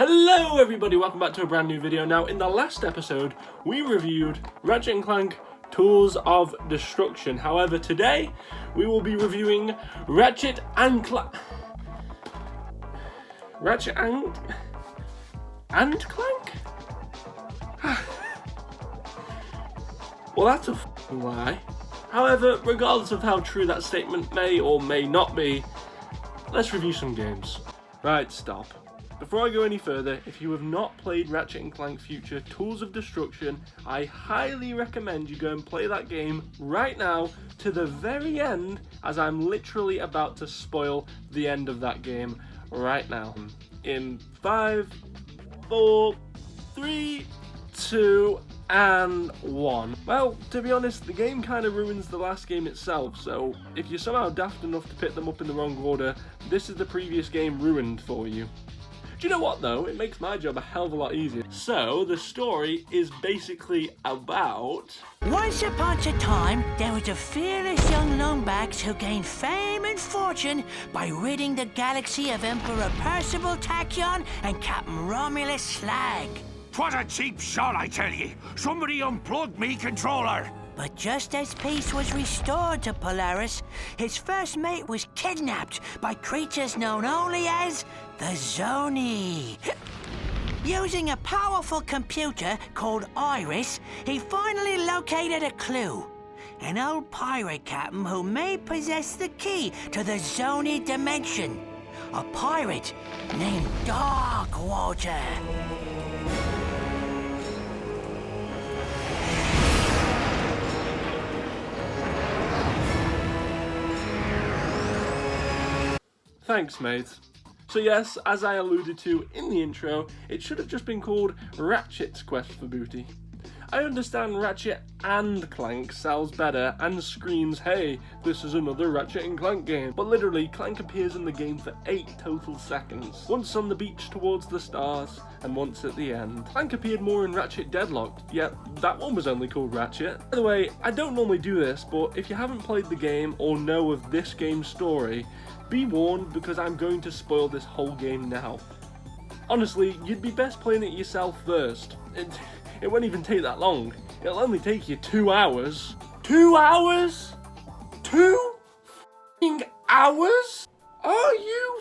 Hello everybody, welcome back to a brand new video. Now in the last episode we reviewed Ratchet and Clank Tools of Destruction. However, today we will be reviewing Ratchet and Clank. Ratchet and Clank? Well, that's a f***ing lie. However, regardless of how true that statement may or may not be, let's review some games. Right, stop. Before I go any further, if you have not played Ratchet and Clank Future Tools of Destruction, I highly recommend you go and play that game right now to the very end, as I'm literally about to spoil the end of that game right now. In 5, 4, 3, 2, and 1. Well, to be honest, the game kind of ruins the last game itself, so if you're somehow daft enough to pick them up in the wrong order, this is the previous game ruined for you. Do you know what though? It makes my job a hell of a lot easier. So, the story is basically about... Once upon a time, there was a fearless young lungbags who gained fame and fortune by ridding the galaxy of Emperor Percival Tachyon and Captain Romulus Slag. 'Twas a cheap shot, I tell ye. Somebody unplugged me controller. But just as peace was restored to Polaris, his first mate was kidnapped by creatures known only as the Zoni. Using a powerful computer called Iris, he finally located a clue. An old pirate captain who may possess the key to the Zoni dimension. A pirate named Darkwater. Thanks, mate. So yes, as I alluded to in the intro, it should have just been called Ratchet's Quest for Booty. I understand Ratchet and Clank sells better and screams, hey, this is another Ratchet and Clank game. But literally, Clank appears in the game for 8 total seconds. Once on the beach towards the stars, and once at the end. Clank appeared more in Ratchet Deadlocked, yet that one was only called Ratchet. By the way, I don't normally do this, but if you haven't played the game or know of this game's story, be warned because I'm going to spoil this whole game now. Honestly, you'd be best playing it yourself first. It won't even take that long. It'll only take you 2 hours. 2 hours? 2 f***ing hours? Are you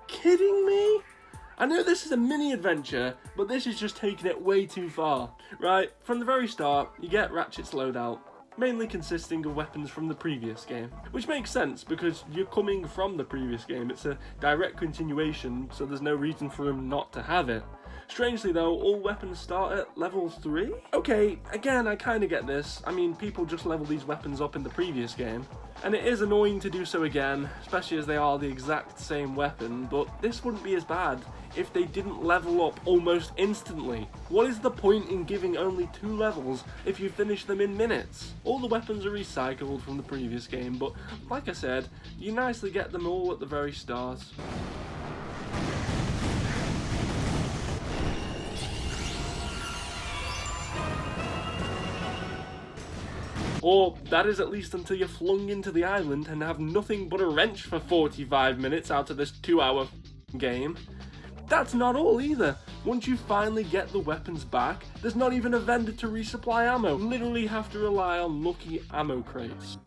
kidding me? I know this is a mini adventure, but this is just taking it way too far. Right, from the very start, you get Ratchet's loadout, mainly consisting of weapons from the previous game. Which makes sense, because you're coming from the previous game. It's a direct continuation, so there's no reason for him not to have it. Strangely though, all weapons start at level 3? Okay, again, I kinda get this. I mean, people just level these weapons up in the previous game. And it is annoying to do so again, especially as they are the exact same weapon, but this wouldn't be as bad if they didn't level up almost instantly. What is the point in giving only 2 levels if you finish them in minutes? All the weapons are recycled from the previous game, but like I said, you nicely get them all at the very start. Or that is at least until you're flung into the island and have nothing but a wrench for 45 minutes out of this 2-hour game. That's not all either. Once you finally get the weapons back, there's not even a vendor to resupply ammo. You literally have to rely on lucky ammo crates.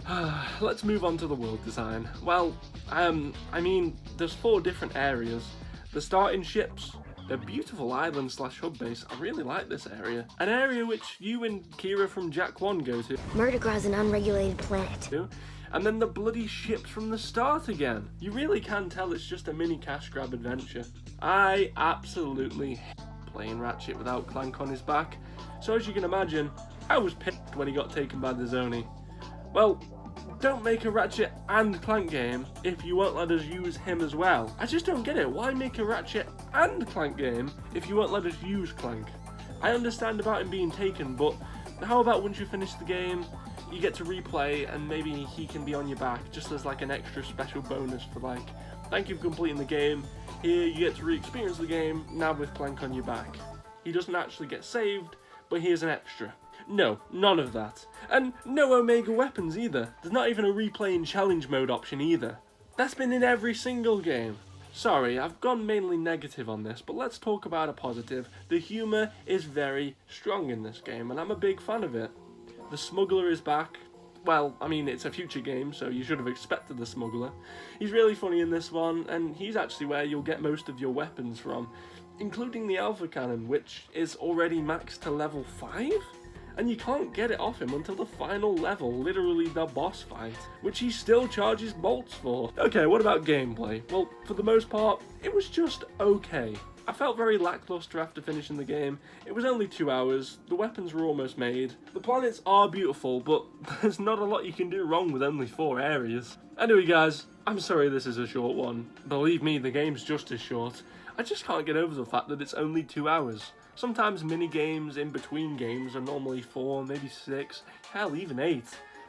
Let's move on to the world design. Well, I mean, there's 4 different areas. The starting ships, the beautiful island / hub base. I really like this area. An area which you and Kira from Jak 1 go to. Murdergra's an unregulated planet. And then the bloody ships from the start again. You really can tell it's just a mini cash grab adventure. I absolutely hate playing Ratchet without Clank on his back. So as you can imagine, I was pissed when he got taken by the Zoni. Well, don't make a Ratchet and Clank game if you won't let us use him as well. I just don't get it. Why make a Ratchet and Clank game if you won't let us use Clank? I understand about him being taken, but how about once you finish the game, you get to replay and maybe he can be on your back just as like an extra special bonus for like, thank you for completing the game. Here you get to re-experience the game, now with Clank on your back. He doesn't actually get saved, but here's an extra. No, none of that. And no Omega weapons either. There's not even a replay in challenge mode option either. That's been in every single game. Sorry, I've gone mainly negative on this, but let's talk about a positive. The humour is very strong in this game, and I'm a big fan of it. The smuggler is back. Well, I mean, it's a future game, so you should have expected the smuggler. He's really funny in this one, and he's actually where you'll get most of your weapons from, including the alpha cannon, which is already maxed to level 5? And you can't get it off him until the final level, literally the boss fight, which he still charges bolts for. Okay, what about gameplay? Well, for the most part, it was just okay. I felt very lackluster after finishing the game. It was only 2 hours, the weapons were almost made. The planets are beautiful, but there's not a lot you can do wrong with only 4 areas. Anyway guys, I'm sorry this is a short one. Believe me, the game's just as short. I just can't get over the fact that it's only 2 hours. Sometimes mini games in between games are normally 4, maybe 6, hell even 8.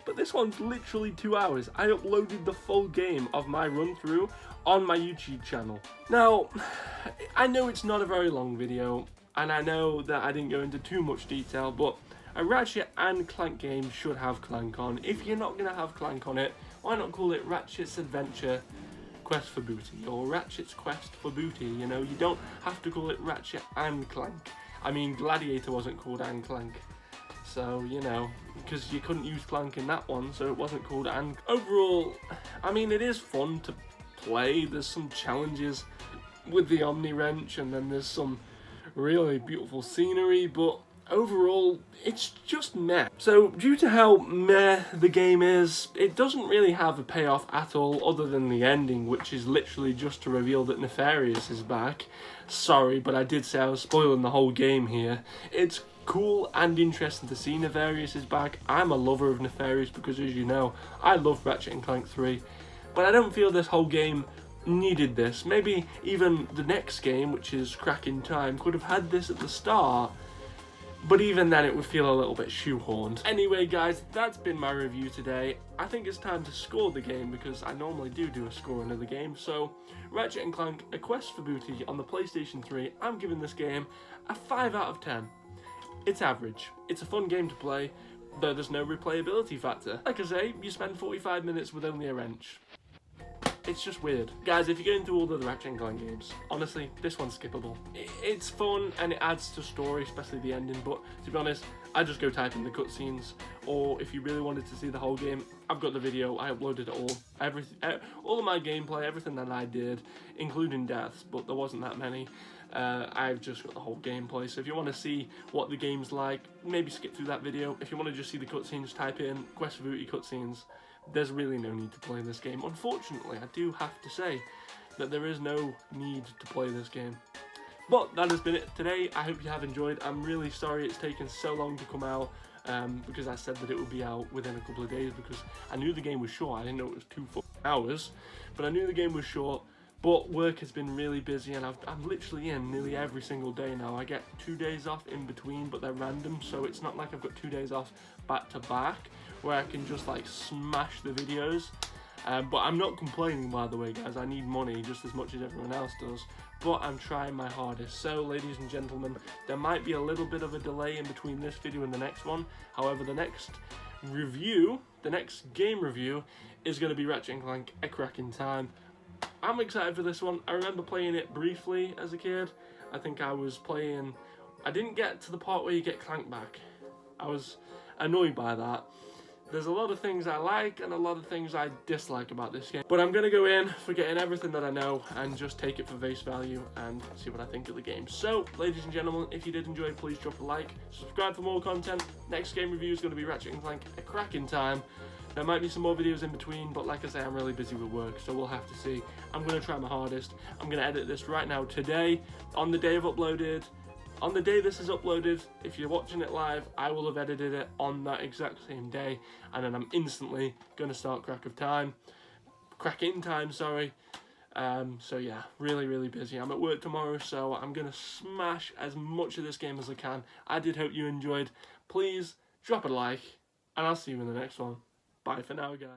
But this one's literally 2 hours. I uploaded the full game of my run through on my YouTube channel. Now, I know it's not a very long video, and I know that I didn't go into too much detail, but a Ratchet and Clank game should have Clank on. If you're not going to have Clank on it, why not call it Ratchet's Adventure Quest for Booty, or Ratchet's Quest for Booty? You know, you don't have to call it Ratchet and Clank. I mean, Gladiator wasn't called and Clank, so, you know, because you couldn't use Clank in that one, so it wasn't called and. Overall, I mean, it is fun to play. There's some challenges with the Omni Wrench, and then there's some really beautiful scenery, but overall, it's just meh. So, due to how meh the game is, it doesn't really have a payoff at all, other than the ending, which is literally just to reveal that Nefarious is back. Sorry, but I did say I was spoiling the whole game here. It's cool and interesting to see Nefarious is back. I'm a lover of Nefarious because, as you know, I love Ratchet and Clank 3, but I don't feel this whole game needed this. Maybe even the next game, which is Crack in Time, could have had this at the start, but even then it would feel a little bit shoehorned. Anyway guys, that's been my review today. I think it's time to score the game, because I normally do a scoring of the game. So, Ratchet and Clank, A Quest for Booty on the PlayStation 3, I'm giving this game a 5 out of 10. It's average. It's a fun game to play, though there's no replayability factor. Like I say, you spend 45 minutes with only a wrench. It's just weird. Guys, if you're going through all the Ratchet and Clank games, honestly, this one's skippable. It's fun and it adds to story, especially the ending, but to be honest, I just go type in the cutscenes, or if you really wanted to see the whole game, I've got the video, I uploaded it all. All of my gameplay, everything that I did, including deaths, but there wasn't that many. I've just got the whole gameplay, so if you want to see what the game's like, maybe skip through that video. If you want to just see the cutscenes, type in Quest for Booty cutscenes. There's really no need to play this game. Unfortunately, I do have to say that there is no need to play this game. But that has been it today. I hope you have enjoyed. I'm really sorry it's taken so long to come out, because I said that it would be out within a couple of days, because I knew the game was short. I didn't know it was 2 full hours, but I knew the game was short. But work has been really busy, and I'm literally in nearly every single day now. I get 2 days off in between, but they're random, so it's not like I've got 2 days off back to back where I can just like smash the videos. But I'm not complaining, by the way, guys. I need money just as much as everyone else does, but I'm trying my hardest. So, ladies and gentlemen, there might be a little bit of a delay in between this video and the next one. However, the next review, the next game review, is going to be Ratchet and Clank, A Crack in Time. I'm excited for this one. I remember playing it briefly as a kid. I think I didn't get to the part where you get Clank back. I was annoyed by that. There's a lot of things I like and a lot of things I dislike about this game. But I'm going to go in, forgetting everything that I know, and just take it for face value and see what I think of the game. So, ladies and gentlemen, if you did enjoy, please drop a like. Subscribe for more content. Next game review is going to be Ratchet and Clank, A Crack in Time. There might be some more videos in between, but like I say, I'm really busy with work, so we'll have to see. I'm going to try my hardest. I'm going to edit this right now today, on the day I've uploaded. On the day this is uploaded, if you're watching it live, I will have edited it on that exact same day, and then I'm instantly going to start Crack in Time, sorry. So yeah, really busy. I'm at work tomorrow, so I'm going to smash as much of this game as I can. I did hope you enjoyed. Please drop a like, and I'll see you in the next one. Bye for now, guys.